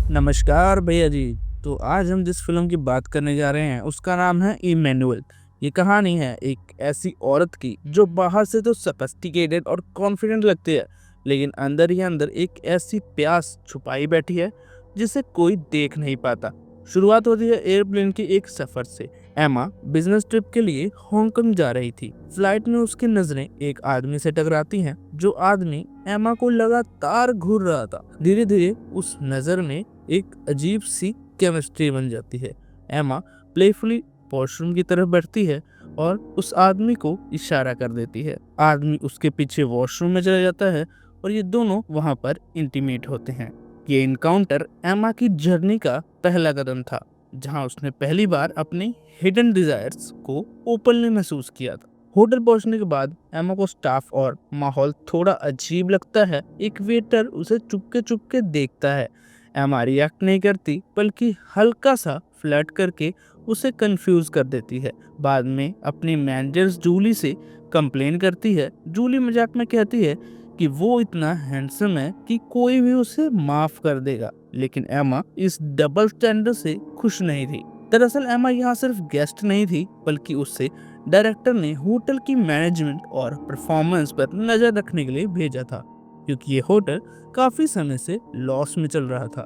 नमस्कार भैया जी। तो आज हम जिस फिल्म की बात करने जा रहे हैं उसका नाम है इमैनुअल। ये कहानी है एक ऐसी औरत की जो बाहर से तो सफिस्टिकेटेड और कॉन्फिडेंट लगती है, लेकिन अंदर ही अंदर एक ऐसी प्यास छुपाई बैठी है जिसे कोई देख नहीं पाता। शुरुआत होती है एयरप्लेन के एक सफर से। एमा बिजनेस ट्रिप के लिए हांगकांग जा रही थी। फ्लाइट में उसकी नजरें एक आदमी से टकराती हैं। जो आदमी एमा को लगातार घूर रहा था। धीरे धीरे उस नजर में एक अजीब सी केमिस्ट्री बन जाती है। एमा प्लेफुली वॉशरूम की तरफ बढ़ती है और उस आदमी को इशारा कर देती है। आदमी उसके पीछे वॉशरूम में चला जाता है और ये दोनों वहां पर इंटीमेट होते हैं। ये इनकाउंटर एमा की जर्नी का पहला कदम था, जहां उसने पहली बार अपने हिडन डिजायर्स को ओपनली महसूस किया था। होटल पहुंचने के बाद एमा को स्टाफ और माहौल थोड़ा अजीब लगता है। एक वेटर उसे चुपके चुपके देखता है। एमा रिएक्ट नहीं करती, बल्कि हल्का सा फ्लर्ट करके उसे कंफ्यूज कर देती है। बाद में अपनी मैनेजर जूली से कंप्लेन करती है। जूली मजाक में कहती है कि वो इतना हैंडसम है कि कोई भी उसे माफ कर देगा, लेकिन एमा इस डबल स्टैंडर्ड से खुश नहीं थी। दरअसल एमा यहाँ सिर्फ गेस्ट नहीं थी, बल्कि उससे डायरेक्टर ने होटल की मैनेजमेंट और परफॉर्मेंस पर नजर रखने के लिए भेजा था, क्योंकि ये होटल काफी समय से लॉस में चल रहा था।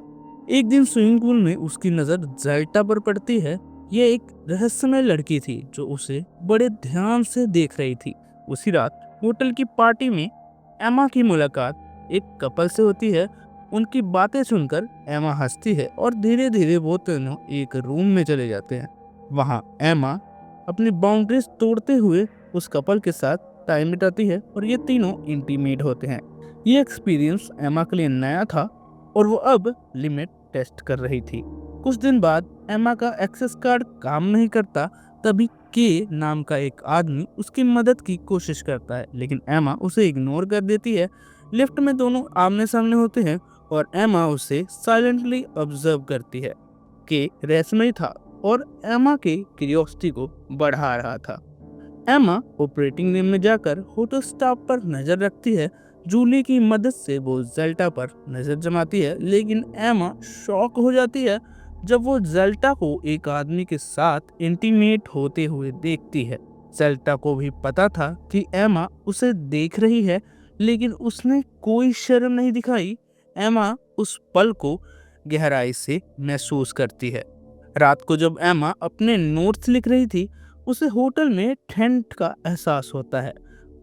एक दिन स्विमिंग पूल में उसकी नजर ज़ैल्टा पर पड़ती है। ये एक रहस्यमय लड़की थी जो उसे बड़े ध्यान से देख रही थी। उसी रात होटल की पार्टी में एमा की मुलाकात एक कपल से होती है। उनकी बातें सुनकर एमा हंसती है और धीरे धीरे वो दोनों एक रूम में चले जाते हैं। वहाँ एमा अपनी बाउंड्रीज तोड़ते हुए उस कपल के साथ टाइम बिताती है और ये तीनों इंटीमेट होते हैं। ये एक्सपीरियंस एमा के लिए नया था और वो अब लिमिट टेस्ट कर रही थी। कुछ दिन बाद एमा का एक्सेस कार्ड काम नहीं करता। तभी के नाम का एक आदमी उसकी मदद की कोशिश करता है, लेकिन एमा उसे इग्नोर कर देती है। लिफ्ट में दोनों आमने सामने होते हैं और एमा उसे साइलेंटली ऑब्जर्व करती है। के रहस्यमय था और एमा के क्यूरियोसिटी को बढ़ा रहा था। एमा ऑपरेटिंग रूम में जाकर होटल स्टाफ पर नजर रखती है। जूली की मदद से वो ज़ेल्टा पर नजर जमाती है, लेकिन एमा शॉक हो जाती है जब वो ज़ेल्टा को एक आदमी के साथ इंटीमेट होते हुए देखती है। ज़ेल्टा को भी पता था कि एमा उसे देख रही है, लेकिन उसने कोई शर्म नहीं दिखाई। एमा उस पल को गहराई से महसूस करती है। रात को जब एमा अपने नोट्स लिख रही थी, उसे होटल में ठंड का एहसास होता है।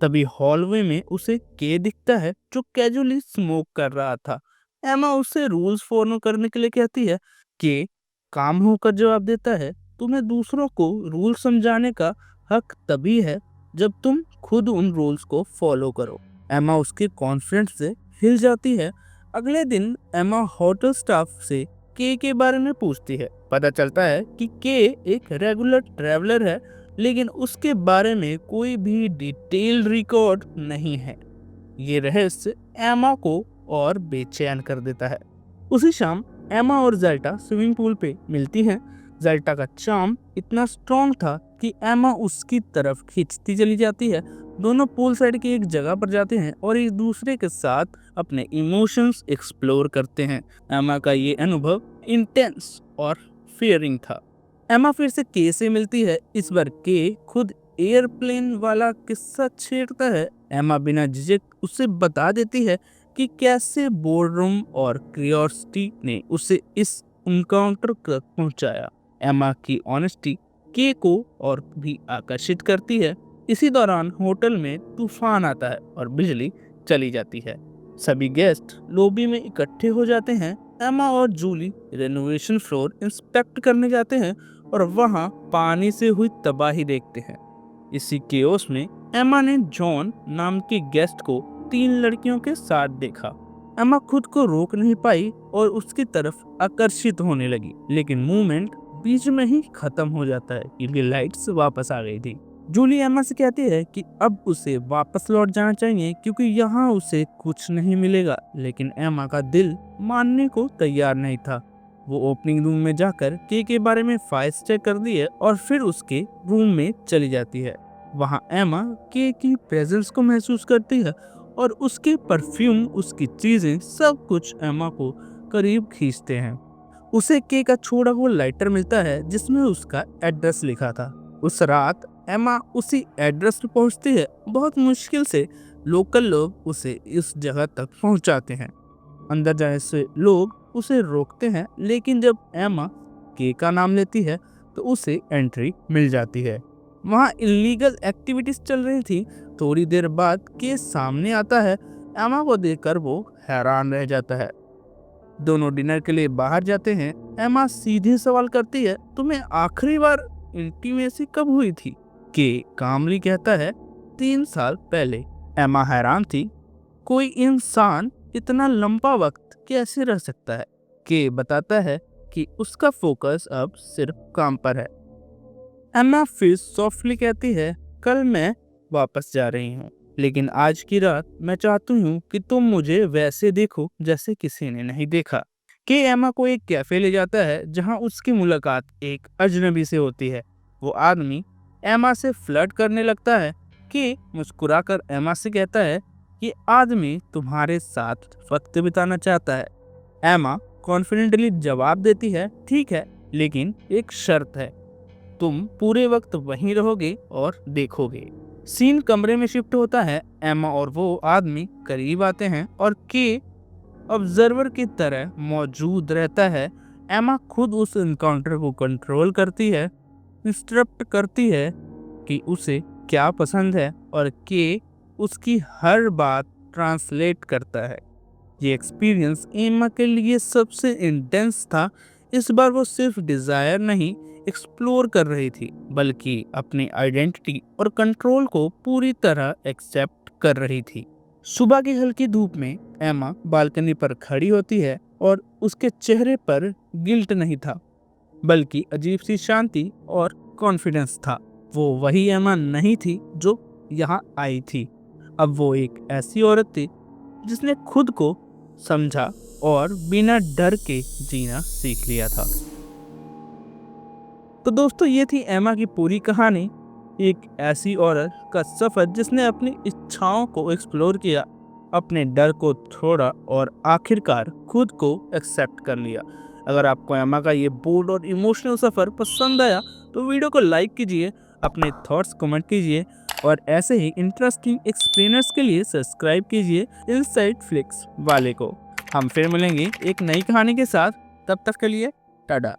तभी हॉलवे में उसे के दिखता है जो कैजुअली स्मोक कर रहा था। एमा उसे रूल्स फॉलो करने के लिए कहती है। के काम होकर जवाब देता है, तुम्हें दूसरों को रूल समझाने का हक तभी है जब तुम खुद उन रूल्स को फॉलो करो। एमा उसके कॉन्फिडेंस से हिल जाती है। अगले दिन एमा होटल स्टाफ से के बारे में पूछती है। पता चलता है कि के एक रेगुलर ट्रैवलर है, लेकिन उसके बारे में कोई भी डिटेल्ड रिकॉर्ड नहीं है। ये रहस्य एमा को और बेचैन कर देता है। उसी शाम एमा और ज़ेल्टा स्विमिंग पूल पे मिलती हैं। ज़ेल्टा का चार्म इतना स्ट्रॉन्ग था कि एमा उसकी तरफ खींचती चली जाती है। दोनों पूल साइड की एक जगह पर जाते हैं और एक दूसरे के साथ अपने इमोशंस एक्सप्लोर करते हैं। एमा का ये अनुभव इंटेंस और फियरिंग था। एमा फिर से के से मिलती है। इस बार के खुद एयरप्लेन वाला किस्सा छेड़ता है। एमा बिना झिझक उसे बता देती है कि कैसे बोर्डरूम और क्यूरियोसिटी ने उसे इस इनकाउंटर तक पहुंचाया। एमा की ऑनेस्टी के को और भी आकर्षित करती है। इसी दौरान होटल में तूफान आता है और बिजली चली जाती है। सभी गेस्ट लॉबी में इकट्ठे हो जाते हैं। एमा और जूली रेनोवेशन फ्लोर इंस्पेक्ट करने जाते हैं और वहां पानी से हुई तबाही देखते हैं। इसी केओस में एमा ने जॉन नाम के गेस्ट को 3 लड़कियों के साथ देखा। एमा खुद को रोक नहीं पाई और उसकी तरफ आकर्षित होने लगी, लेकिन मूवमेंट बीच में ही खत्म हो जाता है क्योंकि लाइट्स वापस आ गई थी। जूली एमा से कहती है कि अब उसे वापस लौट जाना चाहिए क्योंकि यहाँ उसे कुछ नहीं मिलेगा, लेकिन एमा का दिल मानने को तैयार नहीं था। वो ओपनिंग रूम में जाकर के बारे में फाइल्स चेक कर दी है और फिर उसके रूम में चली जाती है। वहाँ एमा के की प्रेजेंस को महसूस करती है और उसके परफ्यूम, उसकी चीजें, सब कुछ एमा को करीब खींचते हैं। उसे के का छोड़ा हुआ लाइटर मिलता है जिसमें उसका एड्रेस लिखा था। उस रात एमा उसी एड्रेस पे पहुंचती है। बहुत मुश्किल से लोकल लोग उसे इस जगह तक पहुंचाते हैं। अंदर जाने से लोग उसे रोकते हैं, लेकिन जब एमा के का नाम लेती है तो उसे एंट्री मिल जाती है। वहाँ इलीगल एक्टिविटीज चल रही थी। थोड़ी देर बाद के सामने आता है। एमा को देखकर वो हैरान रह जाता है। दोनों डिनर के लिए बाहर जाते हैं। एमा सीधे सवाल करती है, तुम्हें आखिरी बार इंटीमेसी कब हुई थी? के कामली कहता है, 3 साल पहले। एमा हैरान थी। कोई इंसान इतना लंबा वक्त कैसे रह सकता है? के बताता है कि उसका फोकस अब सिर्फ काम पर है। एमा फिर सॉफ्टली कहती है, कल मैं वापस जा रही हूँ, लेकिन आज की रात मैं चाहती हूँ कि तुम मुझे वैसे देखो जैसे किसी ने नहीं देखा। के एमा को एक कैफे ले जाता है जहाँ उसकी मुलाकात एक अजनबी से होती है। वो आदमी एमा से फ्लर्ट करने लगता है। के मुस्कुराकर एमा से कहता है, ये आदमी तुम्हारे साथ वक्त बिताना चाहता है। एमा कॉन्फिडेंटली जवाब देती है, ठीक है, लेकिन एक शर्त है, तुम पूरे वक्त वहीं रहोगे और देखोगे। सीन कमरे में शिफ्ट होता है। एमा और वो आदमी करीब आते हैं और के ऑब्जर्वर की तरह मौजूद रहता है। एमा खुद उस इनकाउंटर को कंट्रोल करती है, इंस्ट्रक्ट करती है कि उसे क्या पसंद है, और के उसकी हर बात ट्रांसलेट करता है। ये एक्सपीरियंस एमा के लिए सबसे इंटेंस था। इस बार वो सिर्फ डिजायर नहीं एक्सप्लोर कर रही थी, बल्कि अपनी आइडेंटिटी और कंट्रोल को पूरी तरह एक्सेप्ट कर रही थी। सुबह की हल्की धूप में एमा बालकनी पर खड़ी होती है और उसके चेहरे पर गिल्ट नहीं था, बल्कि अजीब सी शांति और कॉन्फिडेंस था। वो वही एमा नहीं थी जो यहाँ आई थी। अब वो एक ऐसी औरत थी जिसने खुद को समझा और बिना डर के जीना सीख लिया था। तो दोस्तों, ये थी एमा की पूरी कहानी। एक ऐसी औरत का सफर जिसने अपनी इच्छाओं को एक्सप्लोर किया, अपने डर को छोड़ा और आखिरकार खुद को एक्सेप्ट कर लिया। अगर आपको एमा का ये बोल्ड और इमोशनल सफर पसंद आया तो वीडियो को लाइक कीजिए, अपने थॉट्स कमेंट कीजिए और ऐसे ही इंटरेस्टिंग एक्सप्लेनर्स के लिए सब्सक्राइब कीजिए इनसाइड फ्लिक्स वाले को। हम फिर मिलेंगे एक नई कहानी के साथ। तब तक के लिए टाटा।